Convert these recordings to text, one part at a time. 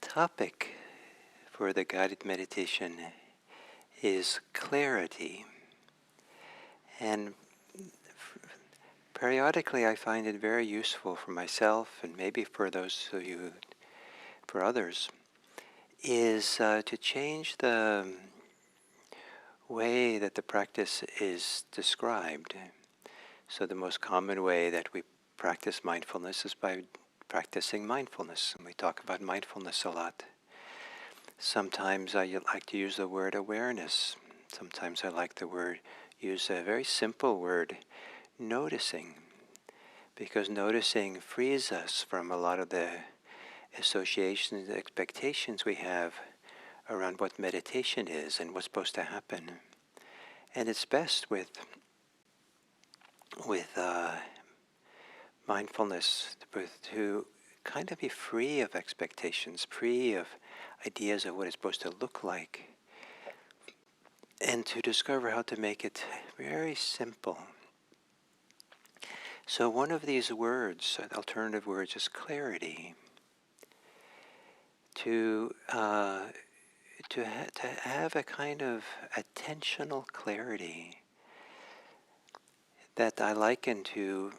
topic for the guided meditation is clarity. And periodically I find it very useful for myself, and maybe for those of you, for others, is to change the way that the practice is described. So the most common way that we practice mindfulness is by practicing mindfulness, and we talk about mindfulness a lot. Sometimes I like to use the word awareness. Sometimes I like to use a very simple word, noticing, because noticing frees us from a lot of the associations, expectations we have around what meditation is and what's supposed to happen. And it's best with mindfulness to kind of be free of expectations, free of ideas of what it's supposed to look like, and to discover how to make it very simple. So one of these words, alternative words, is clarity. To have a kind of attentional clarity that I liken to,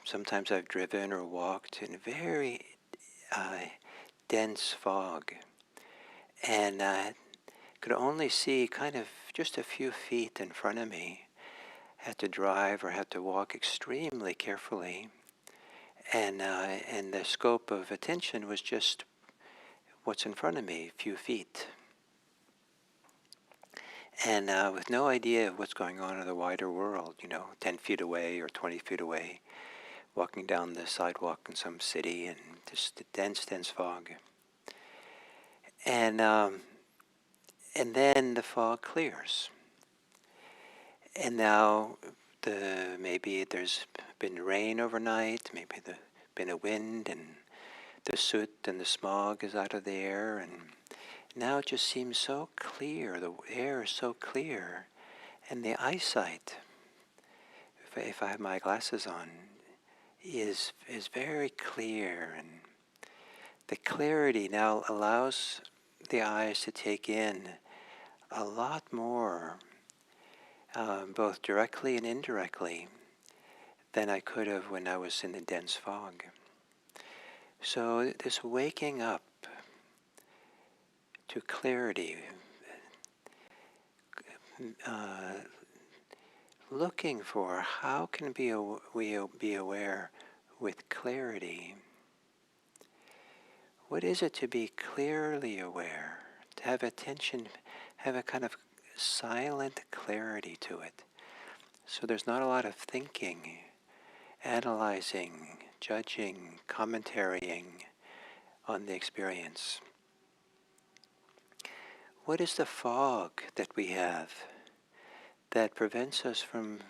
sometimes I've driven or walked in very dense fog, and could only see kind of just a few feet in front of me. Had to drive or had to walk extremely carefully, and the scope of attention was just what's in front of me, a few feet, and with no idea of what's going on in the wider world, 10 feet away or 20 feet away, walking down the sidewalk in some city, and just a dense fog. And then the fog clears. And now maybe there's been rain overnight, maybe there's been a wind, and the soot and the smog is out of the air, and now it just seems so clear, the air is so clear, and the eyesight, if I have my glasses on, is very clear, and the clarity now allows the eyes to take in a lot more, both directly and indirectly, than I could have when I was in the dense fog. So this waking up to clarity, looking for how can we be aware with clarity. What is it to be clearly aware? To have attention, have a kind of silent clarity to it. So there's not a lot of thinking, analyzing, judging, commentarying on the experience. What is the fog that we have that prevents us from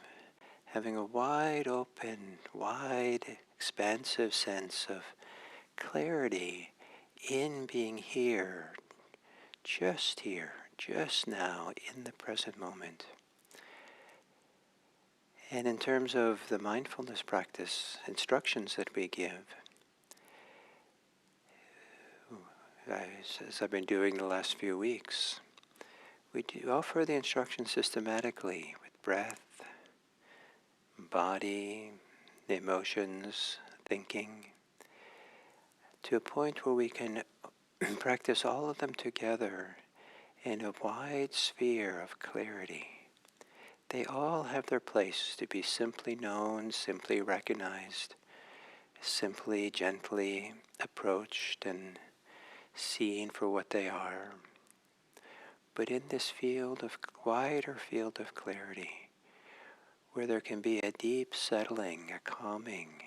having a wide open, wide, expansive sense of clarity in being here, just now, in the present moment? And in terms of the mindfulness practice instructions that we give, as I've been doing the last few weeks, we do offer the instructions systematically with breath, body, the emotions, thinking, to a point where we can practice all of them together in a wide sphere of clarity. They all have their place to be simply known, simply recognized, simply, gently approached and seen for what they are. But in this wider field of clarity, where there can be a deep settling, a calming,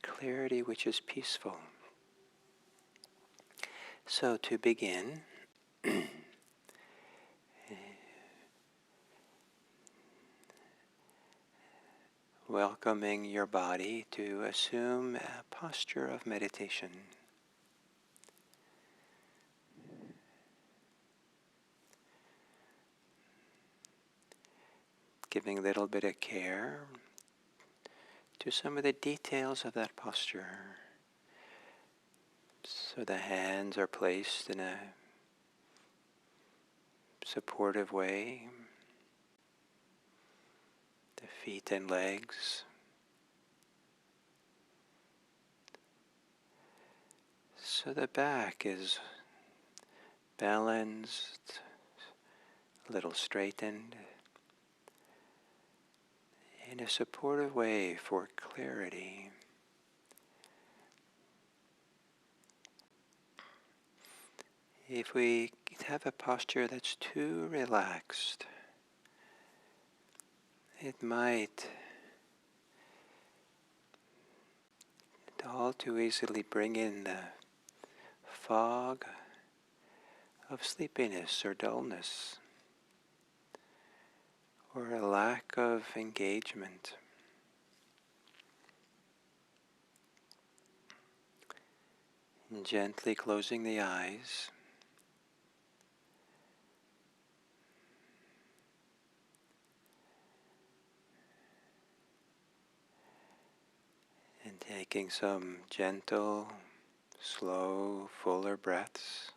clarity which is peaceful. So to begin, welcoming your body to assume a posture of meditation. Giving a little bit of care to some of the details of that posture. So the hands are placed in a supportive way, the feet and legs. So the back is balanced, a little straightened, in a supportive way for clarity. If we have a posture that's too relaxed, it might all too easily bring in the fog of sleepiness or dullness, or a lack of engagement. And gently closing the eyes, and taking some gentle, slow, fuller breaths.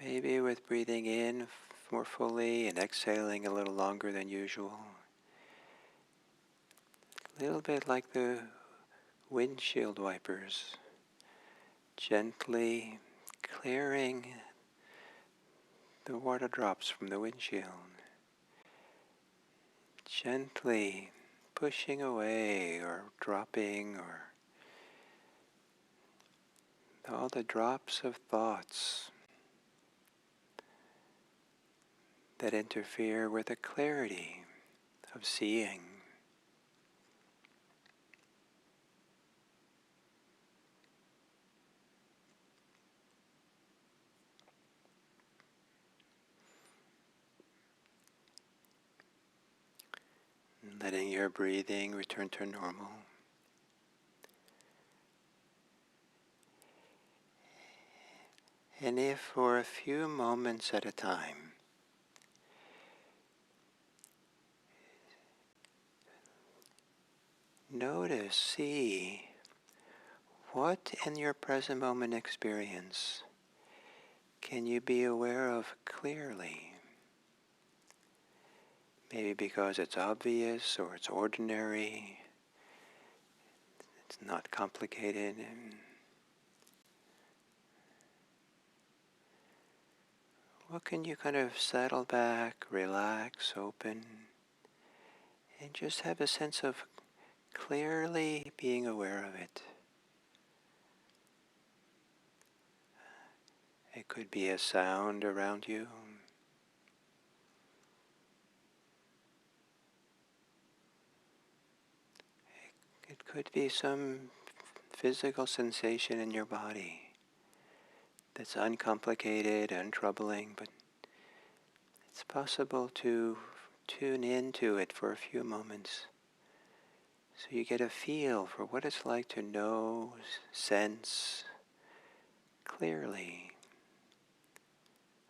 Maybe with breathing in more fully and exhaling a little longer than usual. A little bit like the windshield wipers, gently clearing the water drops from the windshield. Gently pushing away or dropping or all the drops of thoughts that interfere with the clarity of seeing. And letting your breathing return to normal. And if for a few moments at a time, notice, see what in your present moment experience can you be aware of clearly? Maybe because it's obvious or it's ordinary, it's not complicated. What can you kind of settle back, relax, open, and just have a sense of clearly being aware of it? It could be a sound around you. It could be some physical sensation in your body that's uncomplicated, untroubling, but it's possible to tune into it for a few moments so you get a feel for what it's like to know, sense clearly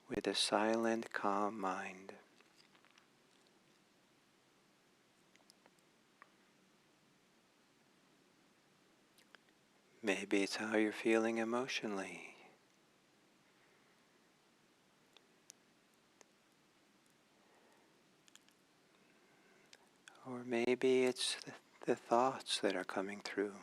with a silent, calm mind. Maybe it's how you're feeling emotionally. Or maybe it's the thoughts that are coming through.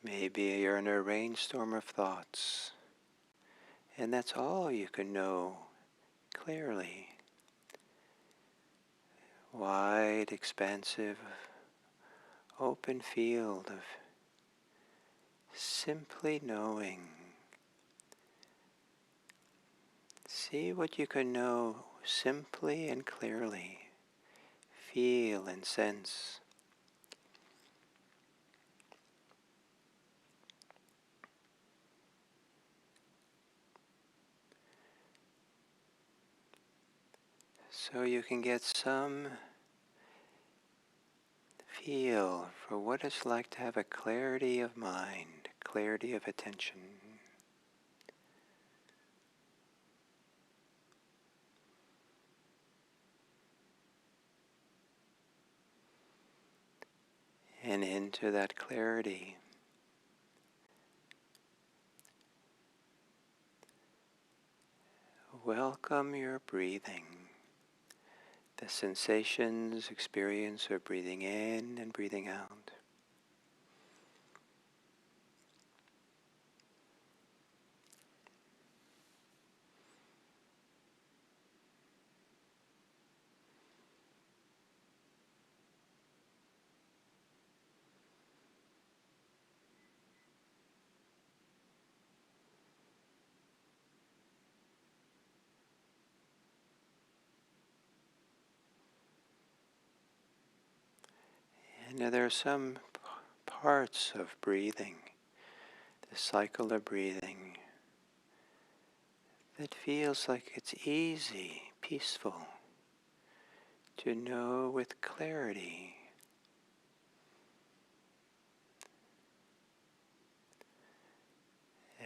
Maybe you're in a rainstorm of thoughts, and that's all you can know clearly. Wide, expansive, open field of simply knowing. See what you can know simply and clearly. Feel and sense. So you can get some feel for what it's like to have a clarity of mind, clarity of attention. and into that clarity. Welcome your breathing, the sensations, experience of breathing in and breathing out. And now there are some parts of breathing, the cycle of breathing, that feels like it's easy, peaceful, to know with clarity.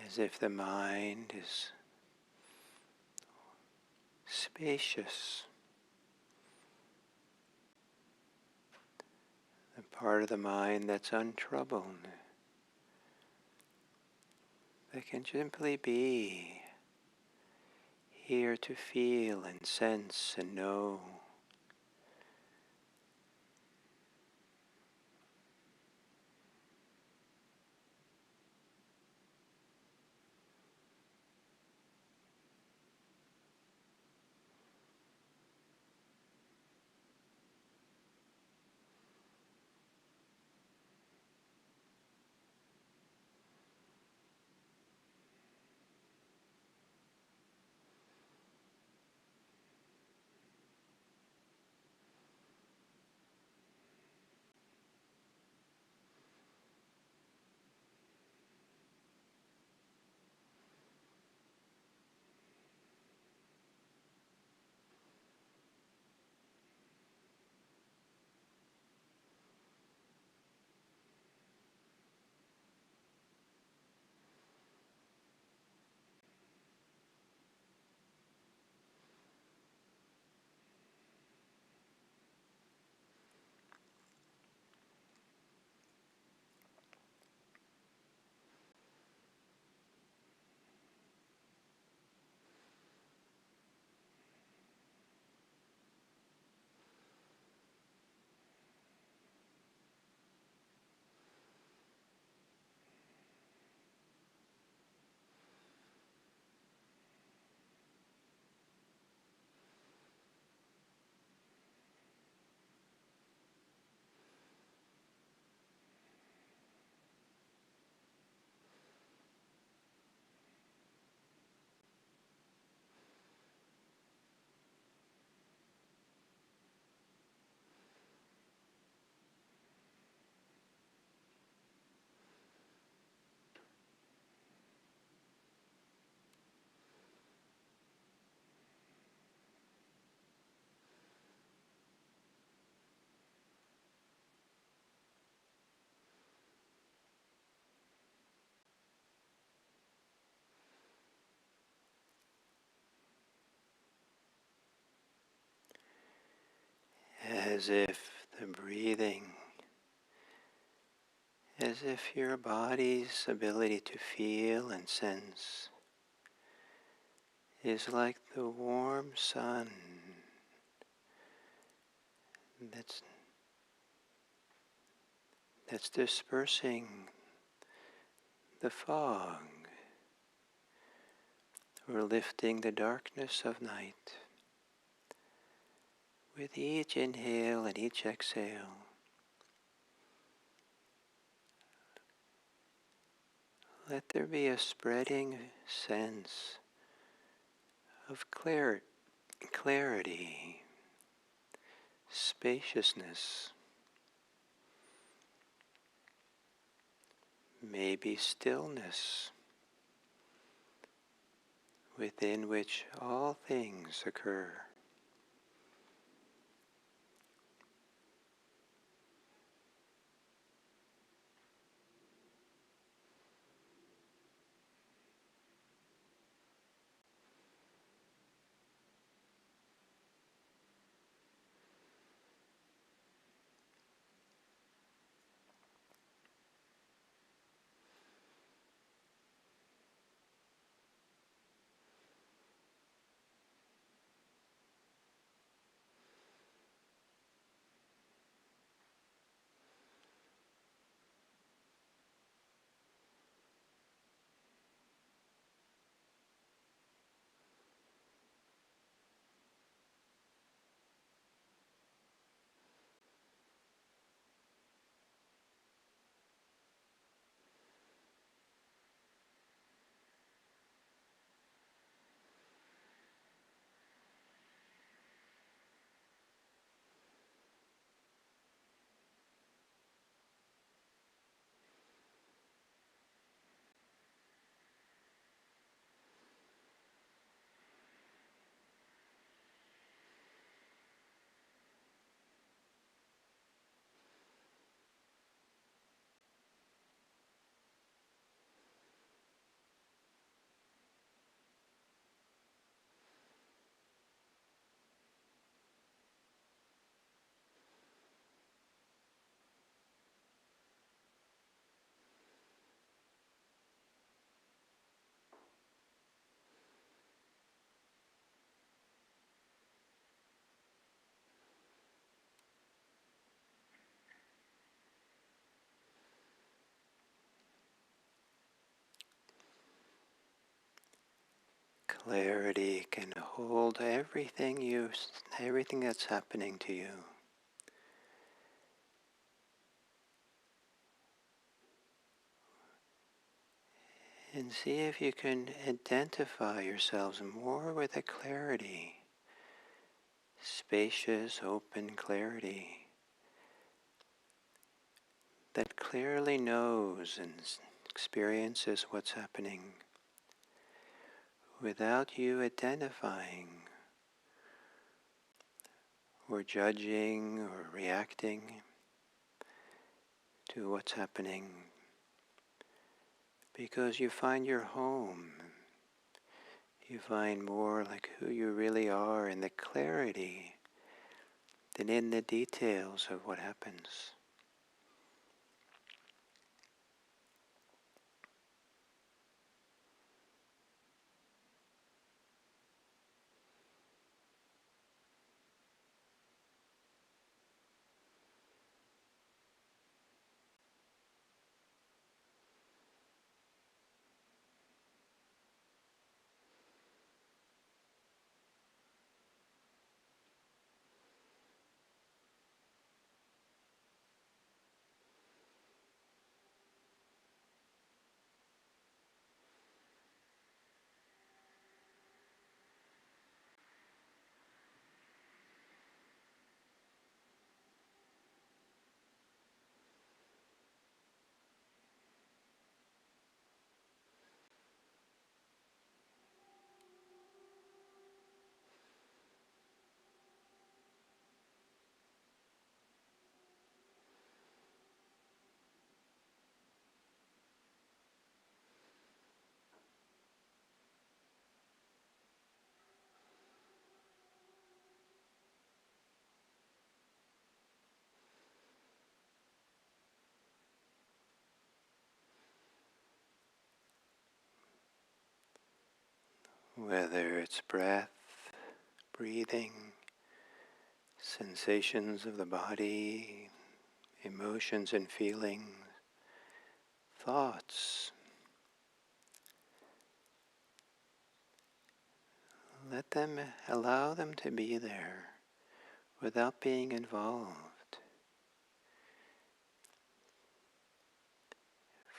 As if the mind is spacious, the part of the mind that's untroubled, that can simply be here to feel and sense and know. As if the breathing, as if your body's ability to feel and sense is like the warm sun that's dispersing the fog or lifting the darkness of night. With each inhale and each exhale, let there be a spreading sense of clarity, spaciousness, maybe stillness, within which all things occur. Clarity can hold everything that's happening to you. And see if you can identify yourselves more with a clarity, spacious, open clarity that clearly knows and experiences what's happening without you identifying or judging or reacting to what's happening, because you find your home. You find more like who you really are in the clarity than in the details of what happens. Whether it's breath, breathing, sensations of the body, emotions and feelings, thoughts, allow them to be there without being involved.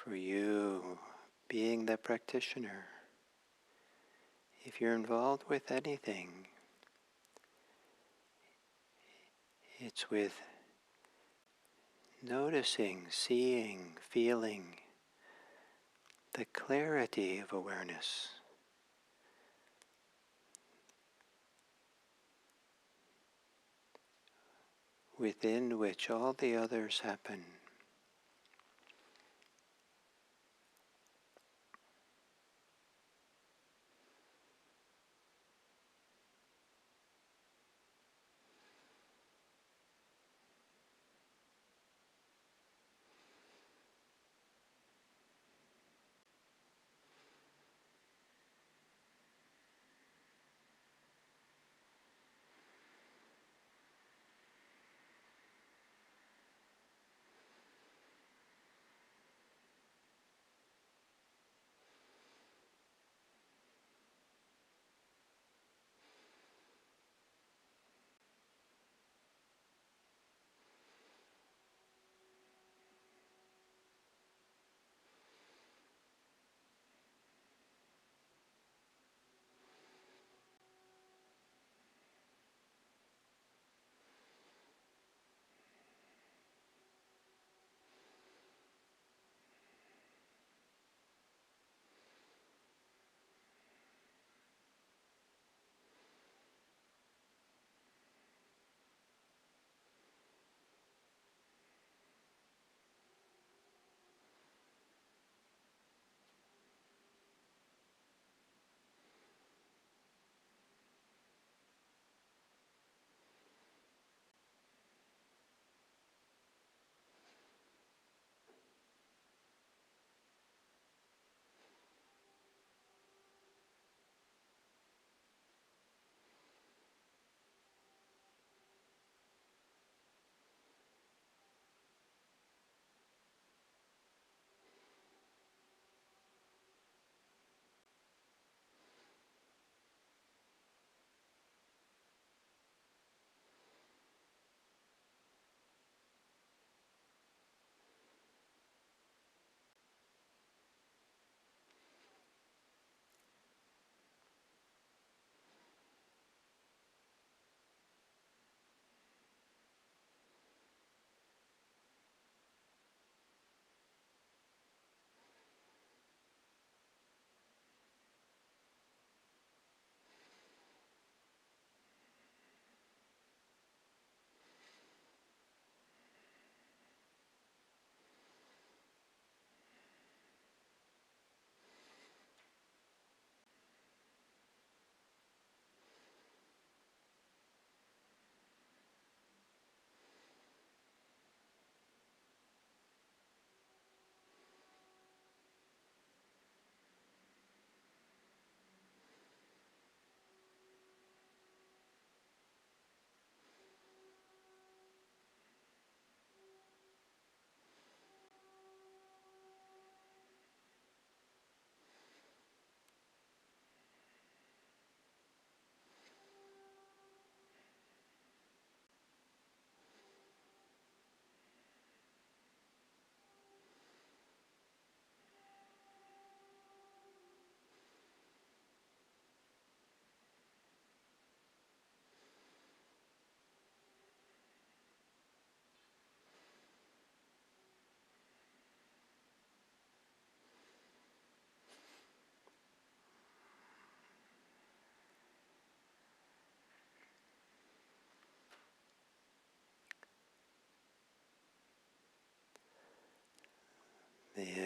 For you, being the practitioner, if you're involved with anything, it's with noticing, seeing, feeling the clarity of awareness within which all the others happen.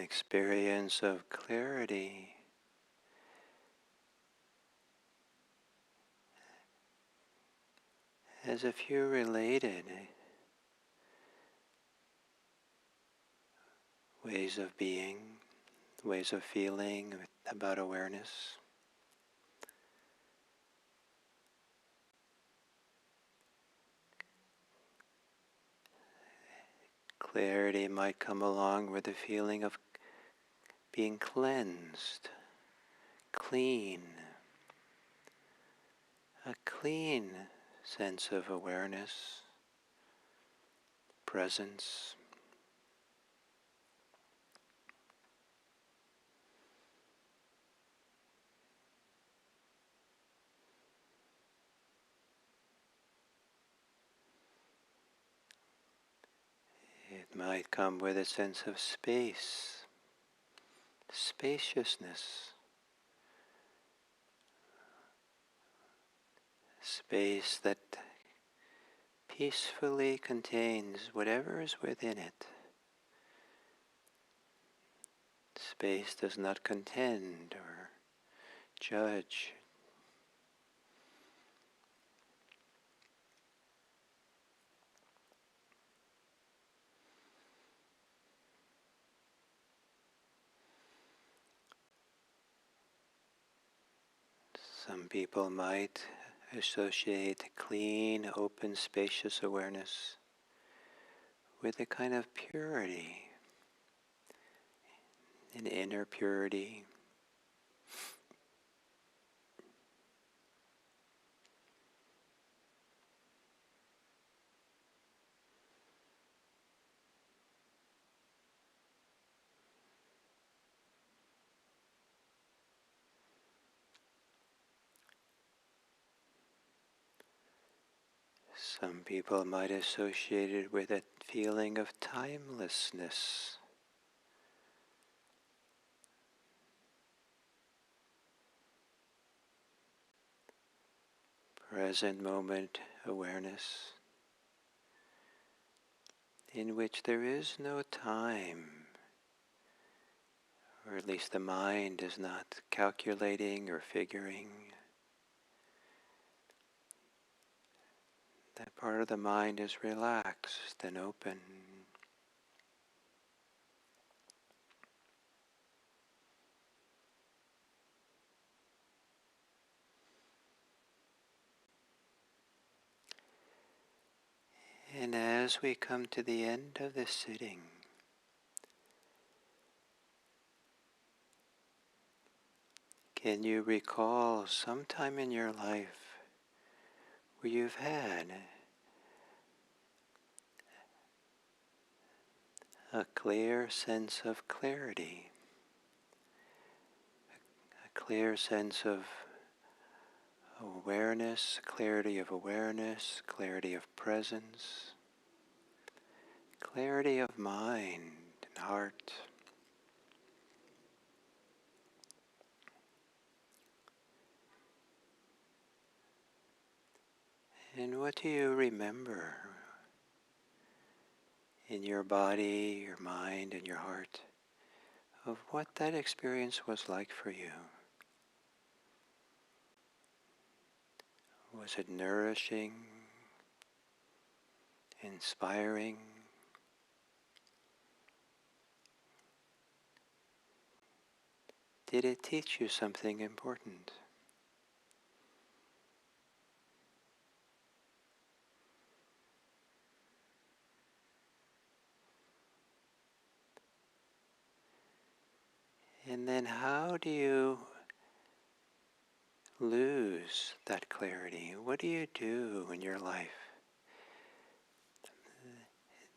experience of clarity has a few related ways of being, ways of feeling about awareness. Clarity might come along with the feeling of being cleansed, clean, a clean sense of awareness, presence. It might come with a sense of space, spaciousness, space that peacefully contains whatever is within it. Space does not contend or judge. Some people might associate clean, open, spacious awareness with a kind of purity, an inner purity. Some people might associate it with a feeling of timelessness, present moment awareness, in which there is no time, or at least the mind is not calculating or figuring. That part of the mind is relaxed and open. And as we come to the end of this sitting, can you recall some time in your life where you've had a clear sense of clarity, a clear sense of awareness, clarity of awareness, clarity of presence, clarity of mind and heart? And what do you remember in your body, your mind, and your heart of what that experience was like for you? Was it nourishing, inspiring? Did it teach you something important? And then how do you lose that clarity? What do you do in your life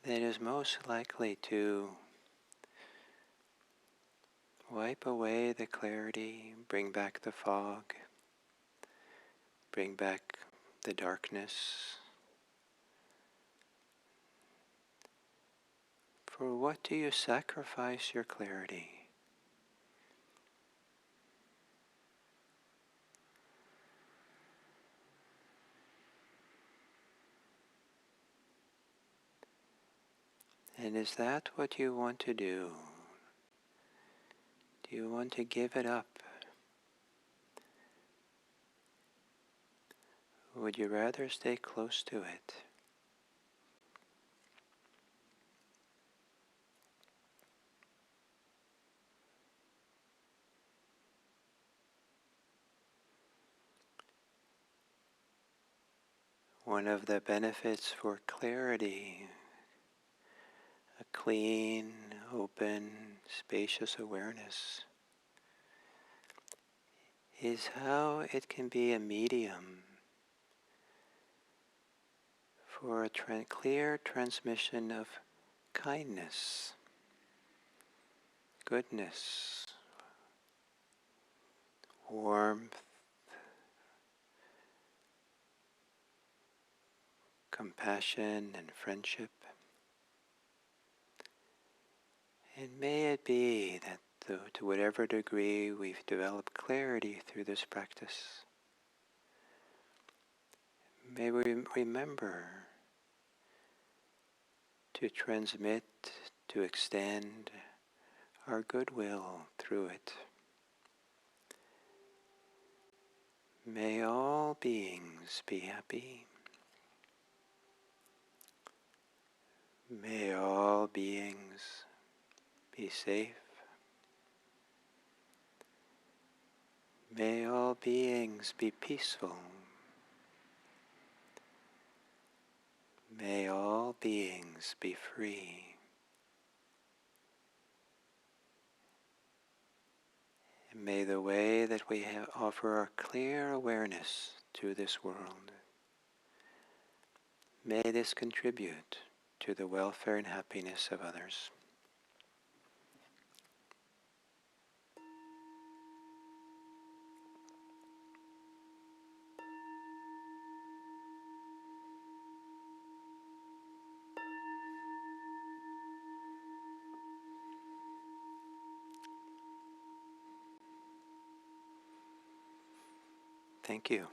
that is most likely to wipe away the clarity, bring back the fog, bring back the darkness? For what do you sacrifice your clarity? And is that what you want to do? Do you want to give it up? Or would you rather stay close to it? One of the benefits for clarity, a clean, open, spacious awareness, is how it can be a medium for a clear transmission of kindness, goodness, warmth, compassion, and friendship. And may it be that to whatever degree we've developed clarity through this practice, may we remember to transmit, to extend our goodwill through it. May all beings be happy. May all beings be safe. May all beings be peaceful. May all beings be free. And may the way that we offer our clear awareness to this world, may this contribute to the welfare and happiness of others. Thank you.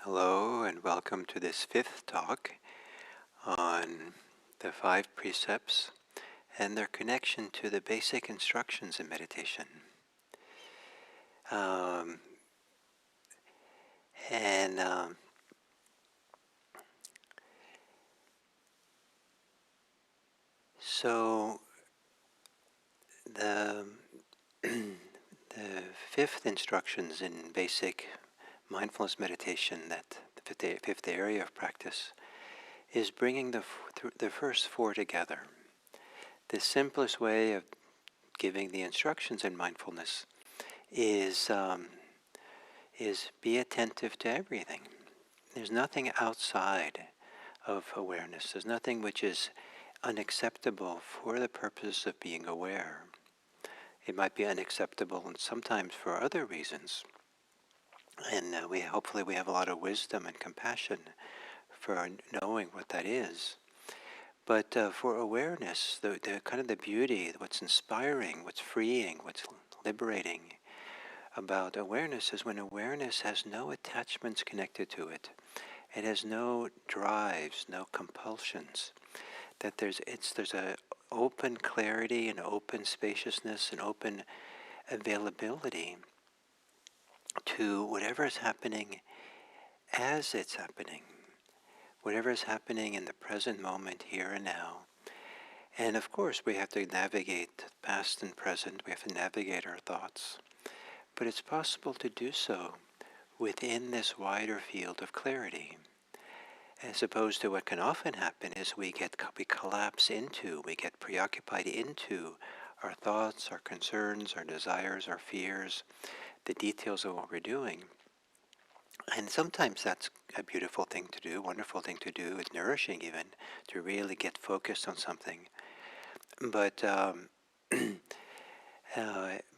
Hello and welcome to this fifth talk on the 5 precepts and their connection to the basic instructions in meditation. Um, and so the the fifth instructions in basic mindfulness meditation, that the fifth area of practice, is bringing the first 4 together. The simplest way of giving the instructions in mindfulness is be attentive to everything. There's nothing outside of awareness. There's nothing which is unacceptable for the purpose of being aware. It might be unacceptable and sometimes for other reasons. And hopefully we have a lot of wisdom and compassion for knowing what that is. But for awareness, the kind of the beauty, what's inspiring, what's freeing, what's liberating about awareness is when awareness has no attachments connected to it. It has no drives, no compulsions. That there's a open clarity and open spaciousness and open availability to whatever is happening as it's happening, whatever is happening in the present moment, here and now. And of course, we have to navigate past and present. We have to navigate our thoughts. But it's possible to do so within this wider field of clarity, as opposed to what can often happen is we collapse into, we get preoccupied into our thoughts, our concerns, our desires, our fears, the details of what we're doing. And sometimes that's a beautiful thing to do, wonderful thing to do. It's nourishing even to really get focused on something. But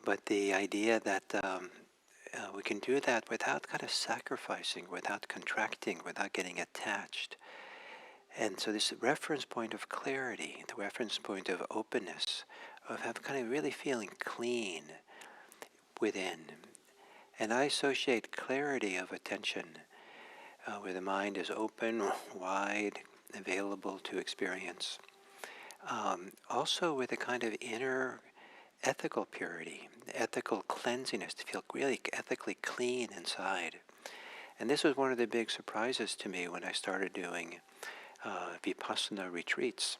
but the idea that we can do that without kind of sacrificing, without contracting, without getting attached. And so this reference point of clarity, the reference point of openness, of have kind of really feeling clean within. And I associate clarity of attention, where the mind is open, wide, available to experience. Also with a kind of inner ethical purity, ethical cleansiness, to feel really ethically clean inside. And this was one of the big surprises to me when I started doing Vipassana retreats.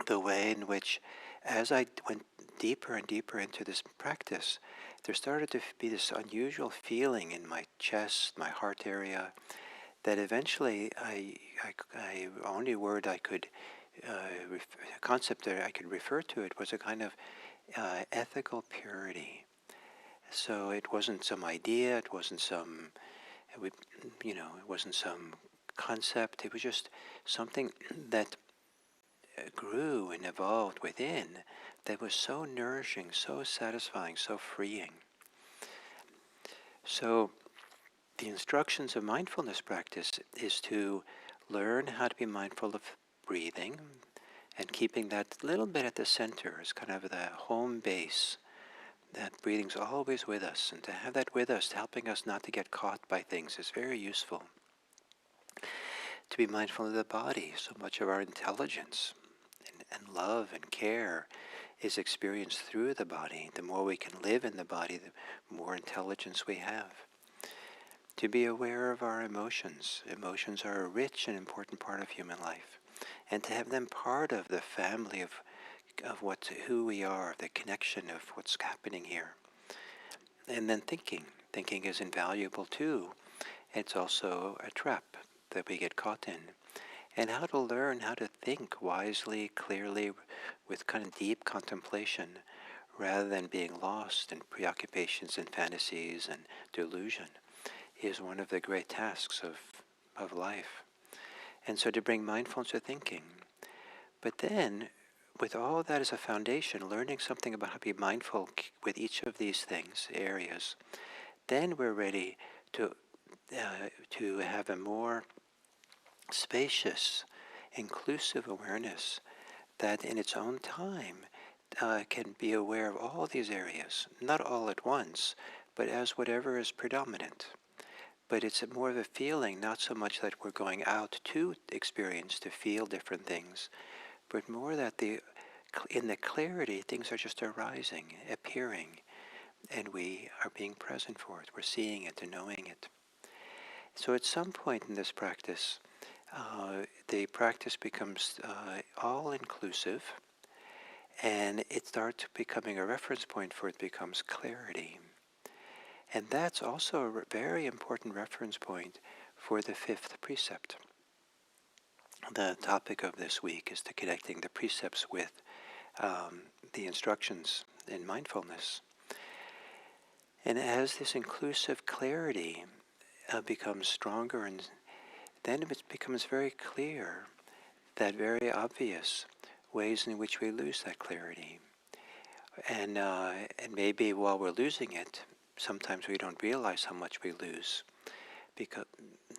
The way in which, as I went deeper and deeper into this practice, there started to be this unusual feeling in my chest, my heart area, that eventually only word I could, concept that I could refer to it was a kind of ethical purity. So it wasn't some idea, it wasn't some, it wasn't some concept. It was just something that grew and evolved within that was so nourishing, so satisfying, so freeing. So the instructions of mindfulness practice is to learn how to be mindful of breathing and keeping that little bit at the center as kind of the home base. That breathing's always with us, and to have that with us, helping us not to get caught by things, is very useful. To be mindful of the body, so much of our intelligence and love and care is experienced through the body. The more we can live in the body, the more intelligence we have. To be aware of our emotions. Emotions are a rich and important part of human life. And to have them part of the family of who we are, the connection of what's happening here. And then thinking. Thinking is invaluable too. It's also a trap that we get caught in. And how to learn how to think wisely, clearly, with kind of deep contemplation, rather than being lost in preoccupations and fantasies and delusion, is one of the great tasks of life. And so to bring mindfulness to thinking. But then, with all that as a foundation, learning something about how to be mindful with each of these things, areas, then we're ready to have a more spacious, inclusive awareness that in its own time can be aware of all these areas, not all at once, but as whatever is predominant. But it's more of a feeling, not so much that we're going out to experience, to feel different things, but more that in the clarity, things are just arising, appearing, and we are being present for it. We're seeing it and knowing it. So at some point in this practice, the practice becomes all-inclusive, and it starts becoming a reference point for it becomes clarity. And that's also a very important reference point for the fifth precept. The topic of this week is to connecting the precepts with the instructions in mindfulness. And as this inclusive clarity becomes stronger, and then it becomes very clear that very obvious ways in which we lose that clarity. And maybe while we're losing it, sometimes we don't realize how much we lose.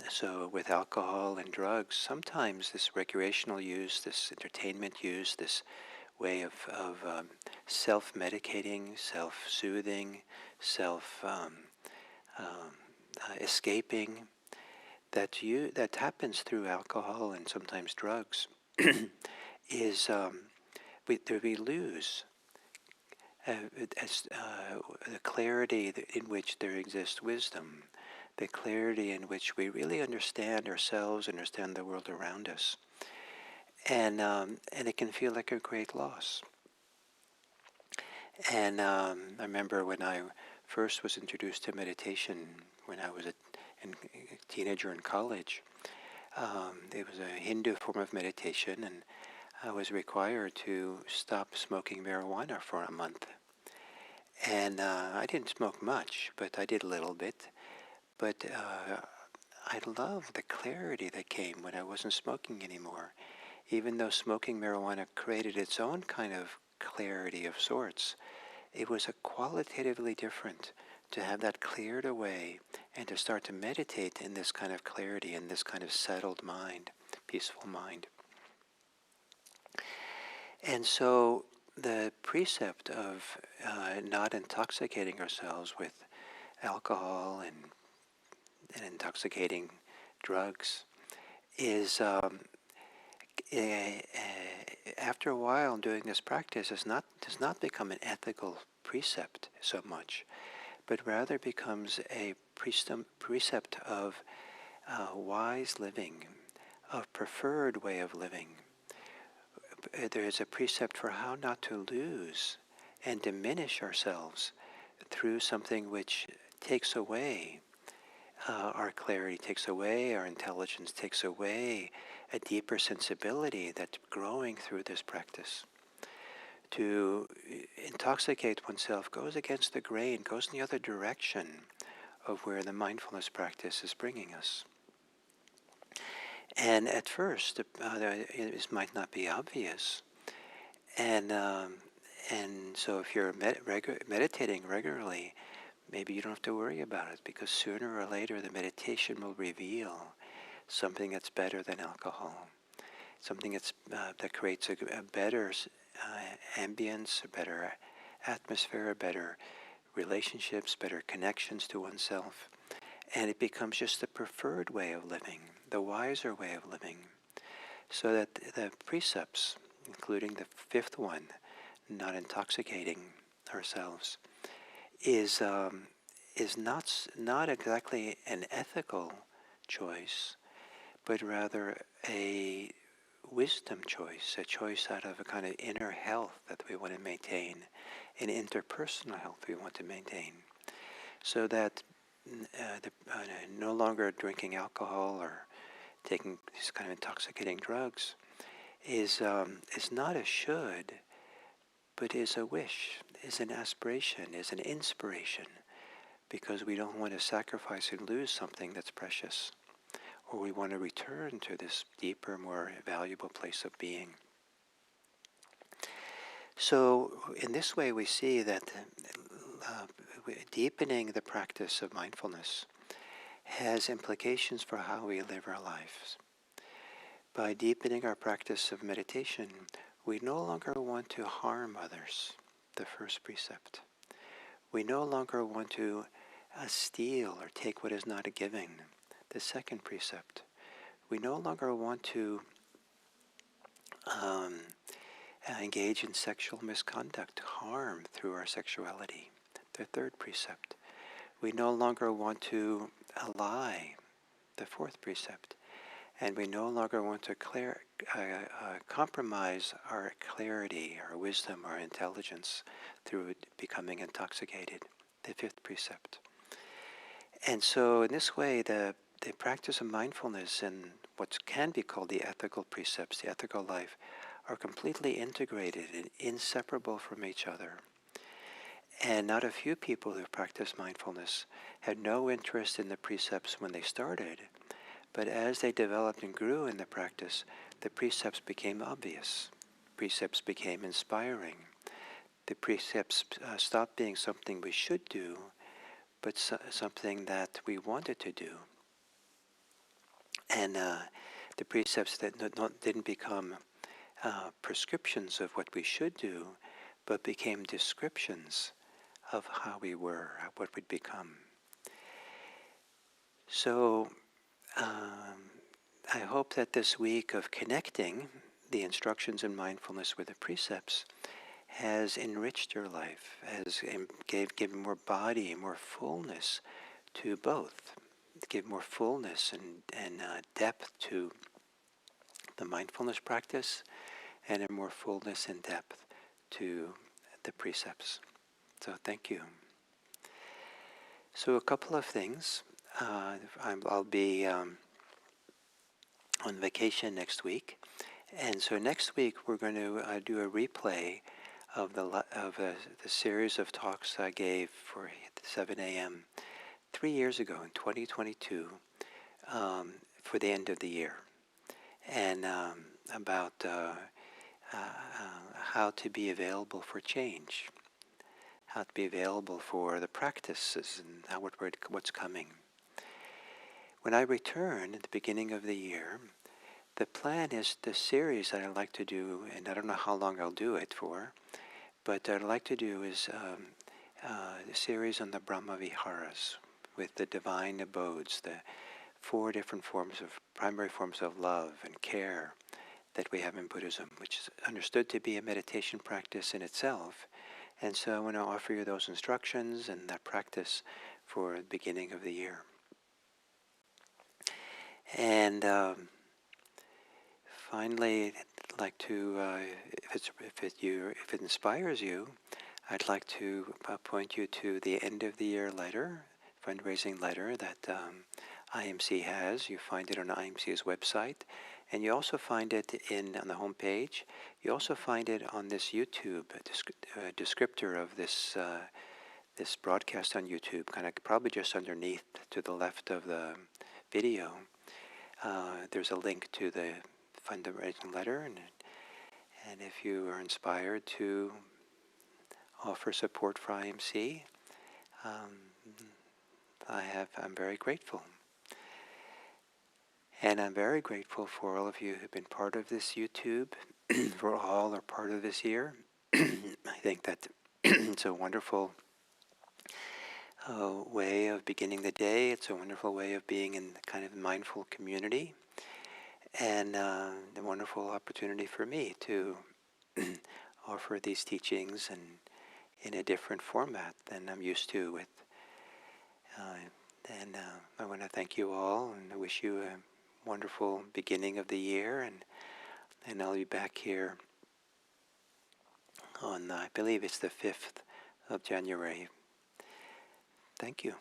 So with alcohol and drugs, sometimes this recreational use, this entertainment use, this way of self-medicating, self-soothing, escaping, that happens through alcohol and sometimes drugs, is we lose the clarity in which there exists wisdom, the clarity in which we really understand ourselves, understand the world around us, and it can feel like a great loss. And I remember when I first was introduced to meditation when I was a teenager in college. It was a Hindu form of meditation, and I was required to stop smoking marijuana for a month. And I didn't smoke much, but I did a little bit. But I loved the clarity that came when I wasn't smoking anymore. Even though smoking marijuana created its own kind of clarity of sorts, it was a qualitatively different to have that cleared away and to start to meditate in this kind of clarity, in this kind of settled mind, peaceful mind. And so the precept of not intoxicating ourselves with alcohol and intoxicating drugs is, after a while doing this practice, does not become an ethical precept so much, but rather becomes a precept of wise living, of preferred way of living. There is a precept for how not to lose and diminish ourselves through something which takes away our clarity, takes away our intelligence, takes away a deeper sensibility that's growing through this practice. To intoxicate oneself goes against the grain, goes in the other direction of where the mindfulness practice is bringing us. And at first, this might not be obvious. And so if you're meditating regularly, maybe you don't have to worry about it, because sooner or later the meditation will reveal something that's better than alcohol, something that creates a better ambience, a better atmosphere, better relationships, better connections to oneself. And it becomes just the preferred way of living, the wiser way of living. So that the precepts, including the fifth one, not intoxicating ourselves, is not exactly an ethical choice, but rather a wisdom choice, a choice out of a kind of inner health that we want to maintain, an interpersonal health we want to maintain, so that no longer drinking alcohol or taking these kind of intoxicating drugs is not a should, but is a wish, is an aspiration, is an inspiration, because we don't want to sacrifice and lose something that's precious, or we want to return to this deeper, more valuable place of being. So in this way we see that deepening the practice of mindfulness has implications for how we live our lives. By deepening our practice of meditation, we no longer want to harm others, the first precept. We no longer want to steal or take what is not a giving, the second precept. We no longer want to engage in sexual misconduct, harm through our sexuality, the third precept. We no longer want to lie, the fourth precept. And we no longer want to compromise our clarity, our wisdom, our intelligence through becoming intoxicated, the fifth precept. And so in this way, the practice of mindfulness and what can be called the ethical precepts, the ethical life, are completely integrated and inseparable from each other. And not a few people who practice mindfulness had no interest in the precepts when they started, but as they developed and grew in the practice, the precepts became obvious. Precepts became inspiring. The precepts stopped being something we should do, but something that we wanted to do. And the precepts that didn't become prescriptions of what we should do, but became descriptions of how we were, what we'd become. So I hope that this week of connecting the instructions in mindfulness with the precepts has enriched your life, has given more body, more fullness to both, give more fullness and depth to the mindfulness practice, and a more fullness and depth to the precepts. So thank you. So a couple of things. I'll be on vacation next week, and so next week we're going to do a replay of the series of talks I gave for 7 a.m. 3 years ago in 2022 for the end of the year, and about how to be available for change, how to be available for the practices and what's coming. When I return at the beginning of the year, the plan is the series that I'd like to do, and I don't know how long I'll do it for, but what I'd like to do is the series on the Brahma Viharas with the divine abodes, the 4 different primary forms of love and care that we have in Buddhism, which is understood to be a meditation practice in itself. And so I want to offer you those instructions and that practice for the beginning of the year. And finally, I'd like to, if it inspires you, I'd like to point you to the end of the year letter, fundraising letter that IMC has. You find it on IMC's website, and you also find it on the home page. You also find it on this YouTube descriptor of this this broadcast on YouTube, kind of probably just underneath to the left of the video. There's a link to the fundraising letter, and if you are inspired to offer support for IMC, I'm very grateful. And I'm very grateful for all of you who've been part of this YouTube, for all are part of this year. I think that it's a wonderful way of beginning the day. It's a wonderful way of being in kind of mindful community, and a wonderful opportunity for me to offer these teachings and in a different format than I'm used to with. I want to thank you all, and I wish you a wonderful beginning of the year, and I'll be back here on, I believe it's the 5th of January. Thank you.